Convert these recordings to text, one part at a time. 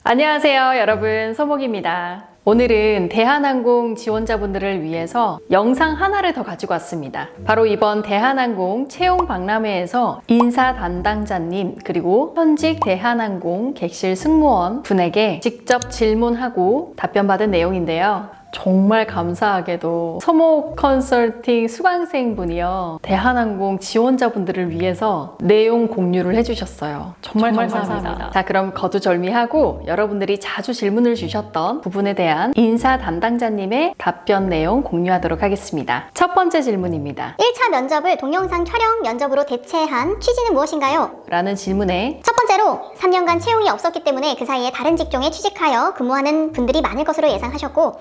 안녕하세요 여러분, 소목입니다. 오늘은 대한항공 지원자분들을 위해서 영상 하나를 더 가지고 왔습니다. 바로 이번 대한항공 채용 박람회에서 인사 담당자님 그리고 현직 대한항공 객실 승무원 분에게 직접 질문하고 답변받은 내용인데요. 정말 감사하게도 서목 컨설팅 수강생분이요, 대한항공 지원자분들을 위해서 내용 공유를 해주셨어요. 정말 감사합니다. 자, 그럼 거두절미하고 여러분들이 자주 질문을 주셨던 부분에 대한 인사 담당자님의 답변 내용 공유하도록 하겠습니다. 첫 번째 질문입니다. 1차 면접을 동영상 촬영 면접으로 대체한 취지는 무엇인가요? 라는 질문에 첫 번째로 3년간 채용이 없었기 때문에 그 사이에 다른 직종에 취직하여 근무하는 분들이 많을 것으로 예상하셨고,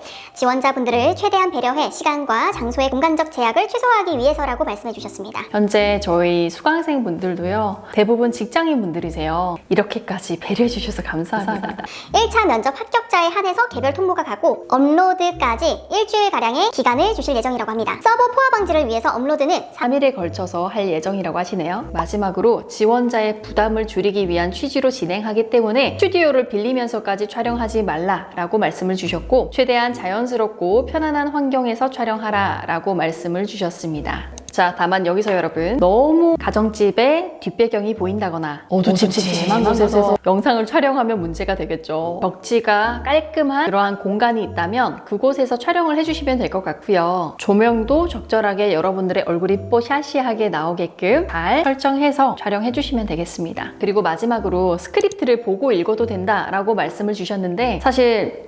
지원자분들을 최대한 배려해 시간과 장소의 공간적 제약을 최소화하기 위해서라고 말씀해 주셨습니다. 현재 저희 수강생분들도요, 대부분 직장인분들이세요. 이렇게까지 배려해 주셔서 감사합니다. 1차 면접 합격자에 한해서 개별 통보가 가고 업로드까지 일주일가량의 기간을 주실 예정이라고 합니다. 서버 포화 방지를 위해서 업로드는 3일에 걸쳐서 할 예정이라고 하시네요. 마지막으로 지원자의 부담을 줄이기 위한 취지로 진행하기 때문에 스튜디오를 빌리면서까지 촬영하지 말라라고 말씀을 주셨고, 최대한 자연스럽고 편안한 환경에서 촬영하라 라고 말씀을 주셨습니다. 자, 다만 여기서 여러분, 너무 가정집의 뒷배경이 보인다거나 어두침침한 곳에서 영상을 촬영하면 문제가 되겠죠. 벽지가 깔끔한 그러한 공간이 있다면 그곳에서 촬영을 해주시면 될 것 같고요. 조명도 적절하게 여러분들의 얼굴이 뽀샤시하게 나오게끔 잘 설정해서 촬영해 주시면 되겠습니다. 그리고 마지막으로 스크립트를 보고 읽어도 된다라고 말씀을 주셨는데, 사실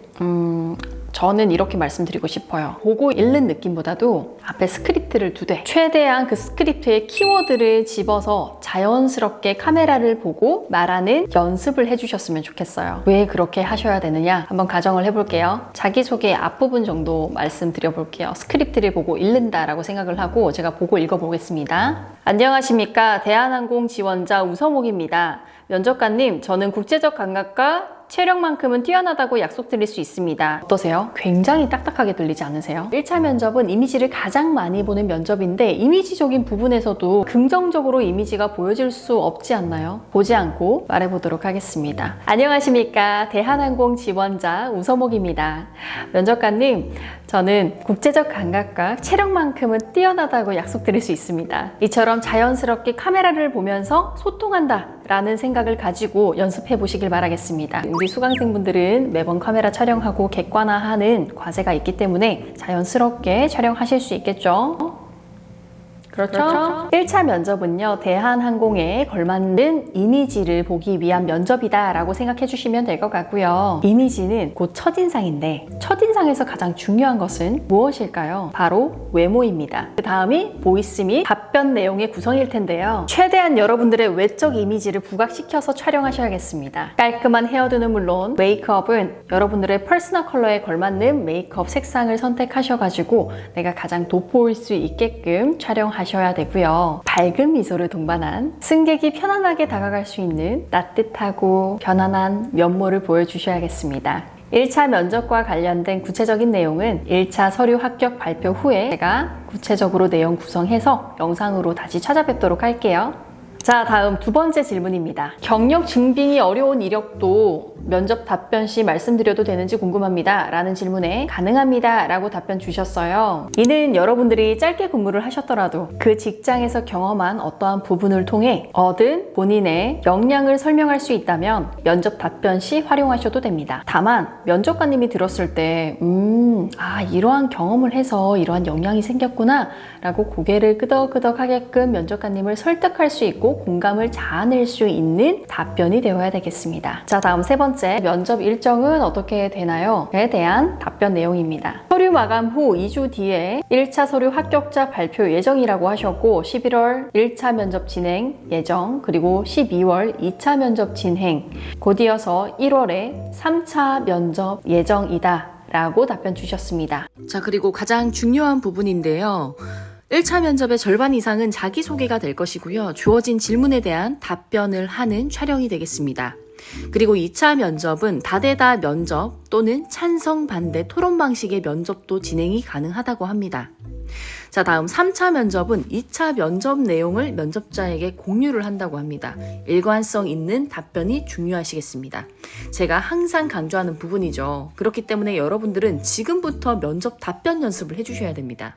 저는 이렇게 말씀드리고 싶어요. 보고 읽는 느낌보다도 앞에 스크립트를 두되 최대한 그 스크립트의 키워드를 집어서 자연스럽게 카메라를 보고 말하는 연습을 해주셨으면 좋겠어요. 왜 그렇게 하셔야 되느냐? 한번 가정을 해볼게요. 자기소개 앞부분 정도 말씀드려볼게요. 스크립트를 보고 읽는다라고 생각을 하고 제가 보고 읽어보겠습니다. 안녕하십니까. 대한항공 지원자 우서목입니다. 면접관님, 저는 국제적 감각과 체력만큼은 뛰어나다고 약속드릴 수 있습니다. 어떠세요? 굉장히 딱딱하게 들리지 않으세요? 1차 면접은 이미지를 가장 많이 보는 면접인데, 이미지적인 부분에서도 긍정적으로 이미지가 보여질 수 없지 않나요? 보지 않고 말해보도록 하겠습니다. 안녕하십니까. 대한항공 지원자 우서목입니다. 면접관님, 저는 국제적 감각과 체력만큼은 뛰어나다고 약속드릴 수 있습니다. 이처럼 자연스럽게 카메라를 보면서 소통한다 라는 생각을 가지고 연습해 보시길 바라겠습니다. 우리 수강생분들은 매번 카메라 촬영하고 객관화하는 과제가 있기 때문에 자연스럽게 촬영하실 수 있겠죠? 그렇죠? 1차 면접은요, 대한항공에 걸맞는 이미지를 보기 위한 면접이다 라고 생각해 주시면 될 것 같고요. 이미지는 곧 첫인상인데, 첫인상에서 가장 중요한 것은 무엇일까요? 바로 외모입니다. 그 다음이 보이스 및 답변 내용의 구성일 텐데요. 최대한 여러분들의 외적 이미지를 부각시켜서 촬영하셔야겠습니다. 깔끔한 헤어드는 물론 메이크업은 여러분들의 퍼스널 컬러에 걸맞는 메이크업 색상을 선택하셔가지고 내가 가장 돋보일 수 있게끔 촬영하셔야 되고요. 밝은 미소를 동반한 승객이 편안하게 다가갈 수 있는 따뜻하고 편안한 면모를 보여주셔야겠습니다. 1차 면접과 관련된 구체적인 내용은 1차 서류 합격 발표 후에 제가 구체적으로 내용 구성해서 영상으로 다시 찾아뵙도록 할게요. 자, 다음 두 번째 질문입니다. 경력 증빙이 어려운 이력도 면접 답변 시 말씀드려도 되는지 궁금합니다 라는 질문에 가능합니다 라고 답변 주셨어요. 이는 여러분들이 짧게 근무를 하셨더라도 그 직장에서 경험한 어떠한 부분을 통해 얻은 본인의 역량을 설명할 수 있다면 면접 답변 시 활용하셔도 됩니다. 다만 면접관님이 들었을 때 이러한 경험을 해서 이러한 역량이 생겼구나 라고 고개를 끄덕끄덕 하게끔 면접관님을 설득할 수 있고 공감을 자아낼 수 있는 답변이 되어야 되겠습니다. 자, 다음 세 번째, 면접 일정은 어떻게 되나요? 에 대한 답변 내용입니다. 서류 마감 후 2주 뒤에 1차 서류 합격자 발표 예정이라고 하셨고, 11월 1차 면접 진행 예정, 그리고 12월 2차 면접 진행, 곧 이어서 1월에 3차 면접 예정이다 라고 답변 주셨습니다. 자, 그리고 가장 중요한 부분인데요. 1차 면접의 절반 이상은 자기소개가 될 것이고요. 주어진 질문에 대한 답변을 하는 촬영이 되겠습니다. 그리고 2차 면접은 다대다 면접 또는 찬성 반대 토론 방식의 면접도 진행이 가능하다고 합니다. 자, 다음 3차 면접은 2차 면접 내용을 면접자에게 공유를 한다고 합니다. 일관성 있는 답변이 중요하시겠습니다. 제가 항상 강조하는 부분이죠. 그렇기 때문에 여러분들은 지금부터 면접 답변 연습을 해주셔야 됩니다.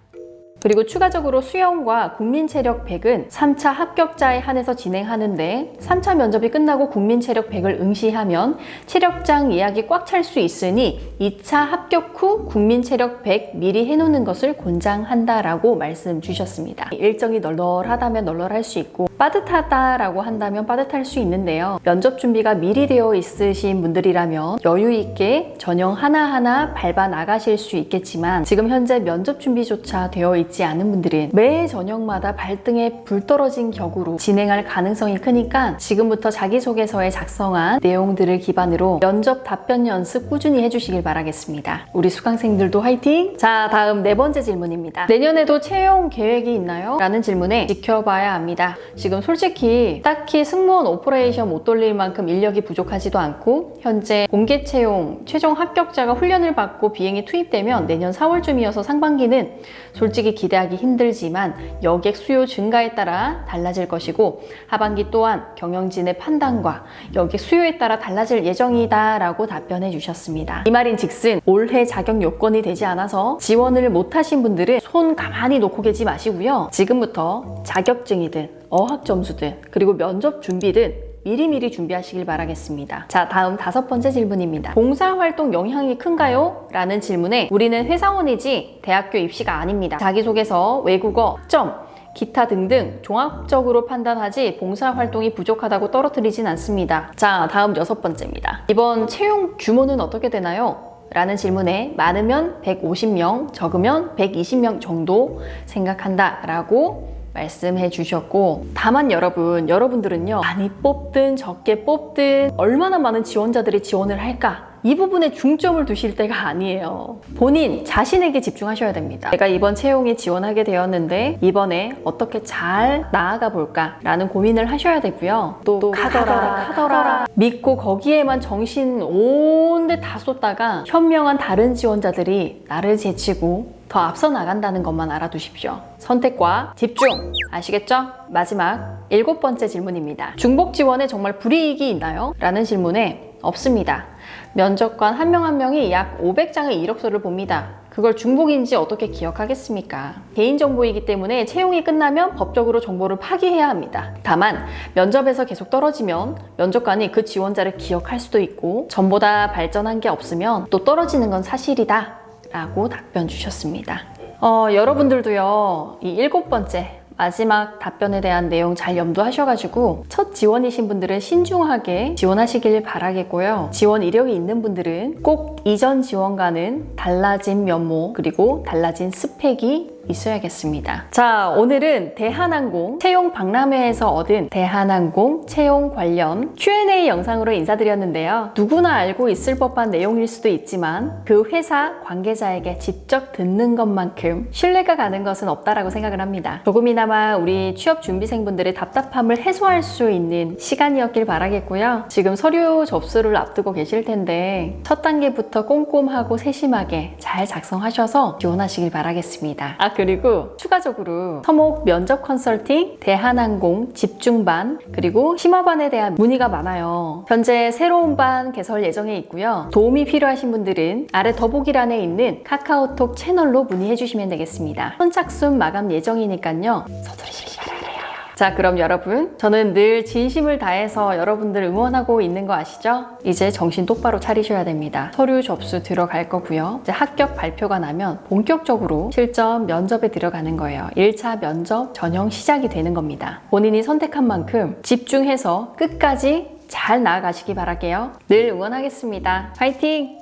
그리고 추가적으로 수영과 국민체력 100은 3차 합격자에 한해서 진행하는데 3차 면접이 끝나고 국민체력 100을 응시하면 체력장 예약이 꽉 찰 수 있으니 2차 합격 후 국민체력 100 미리 해놓는 것을 권장한다라고 말씀 주셨습니다. 일정이 널널하다면 널널할 수 있고 빠듯하다라고 한다면 빠듯할 수 있는데요. 면접 준비가 미리 되어 있으신 분들이라면 여유 있게 전형 하나하나 밟아 나가실 수 있겠지만 지금 현재 면접 준비조차 되어 있지 않은 분들은 매 전형마다 발등에 불 떨어진 격으로 진행할 가능성이 크니까 지금부터 자기소개서에 작성한 내용들을 기반으로 면접 답변 연습 꾸준히 해주시길 바라겠습니다. 우리 수강생들도 화이팅! 자, 다음 4번째 질문입니다. 내년에도 채용 계획이 있나요? 라는 질문에 지켜봐야 합니다. 지금 솔직히 딱히 승무원 오퍼레이션 못 돌릴 만큼 인력이 부족하지도 않고 현재 공개 채용 최종 합격자가 훈련을 받고 비행에 투입되면 내년 4월쯤이어서 상반기는 솔직히 기대하기 힘들지만 여객 수요 증가에 따라 달라질 것이고 하반기 또한 경영진의 판단과 여객 수요에 따라 달라질 예정이다 라고 답변해 주셨습니다. 이 말인즉슨 올해 자격 요건이 되지 않아서 지원을 못하신 분들은 손 가만히 놓고 계지 마시고요. 지금부터 자격증이든 어학점수든 그리고 면접 준비든 미리미리 준비하시길 바라겠습니다. 자, 다음 5번째 질문입니다. 봉사활동 영향이 큰가요? 라는 질문에 우리는 회사원이지 대학교 입시가 아닙니다. 자기소개서, 외국어, 학점, 기타 등등 종합적으로 판단하지 봉사활동이 부족하다고 떨어뜨리진 않습니다. 자, 다음 6번째입니다. 이번 채용 규모는 어떻게 되나요? 라는 질문에 많으면 150명, 적으면 120명 정도 생각한다 라고 말씀해 주셨고 다만 여러분들은요 많이 뽑든 적게 뽑든 얼마나 많은 지원자들이 지원을 할까 이 부분에 중점을 두실 때가 아니에요. 본인 자신에게 집중하셔야 됩니다. 내가 이번 채용에 지원하게 되었는데 이번에 어떻게 잘 나아가 볼까 라는 고민을 하셔야 되고요. 또 카더라 믿고 거기에만 정신 온데 다 쏟다가 현명한 다른 지원자들이 나를 제치고 더 앞서 나간다는 것만 알아두십시오. 선택과 집중! 아시겠죠? 마지막 7번째 질문입니다. 중복 지원에 정말 불이익이 있나요? 라는 질문에 없습니다. 면접관 한 명 한 명이 약 500장의 이력서를 봅니다. 그걸 중복인지 어떻게 기억하겠습니까? 개인정보이기 때문에 채용이 끝나면 법적으로 정보를 파기해야 합니다. 다만 면접에서 계속 떨어지면 면접관이 그 지원자를 기억할 수도 있고 전보다 발전한 게 없으면 또 떨어지는 건 사실이다 라고 답변 주셨습니다. 여러분들도요 이 7번째 마지막 답변에 대한 내용 잘 염두하셔가지고 첫 지원이신 분들은 신중하게 지원하시길 바라겠고요. 지원 이력이 있는 분들은 꼭 이전 지원과는 달라진 면모 그리고 달라진 스펙이 있어야겠습니다. 자, 오늘은 대한항공 채용 박람회에서 얻은 대한항공 채용 관련 Q&A 영상으로 인사드렸는데요. 누구나 알고 있을 법한 내용일 수도 있지만 그 회사 관계자에게 직접 듣는 것만큼 신뢰가 가는 것은 없다라고 생각을 합니다. 조금이나마 우리 취업 준비생분들의 답답함을 해소할 수 있는 시간이었길 바라겠고요. 지금 서류 접수를 앞두고 계실 텐데 첫 단계부터 꼼꼼하고 세심하게 잘 작성하셔서 지원하시길 바라겠습니다. 그리고 추가적으로 서목 면접 컨설팅, 대한항공 집중반, 그리고 심화반에 대한 문의가 많아요. 현재 새로운 반 개설 예정에 있고요. 도움이 필요하신 분들은 아래 더보기란에 있는 카카오톡 채널로 문의해 주시면 되겠습니다. 선착순 마감 예정이니까요. 서두르시길 바라요. 자, 그럼 여러분, 저는 늘 진심을 다해서 여러분들 응원하고 있는 거 아시죠? 이제 정신 똑바로 차리셔야 됩니다. 서류 접수 들어갈 거고요. 이제 합격 발표가 나면 본격적으로 실전 면접에 들어가는 거예요. 1차 면접 전형 시작이 되는 겁니다. 본인이 선택한 만큼 집중해서 끝까지 잘 나아가시기 바랄게요. 늘 응원하겠습니다. 화이팅!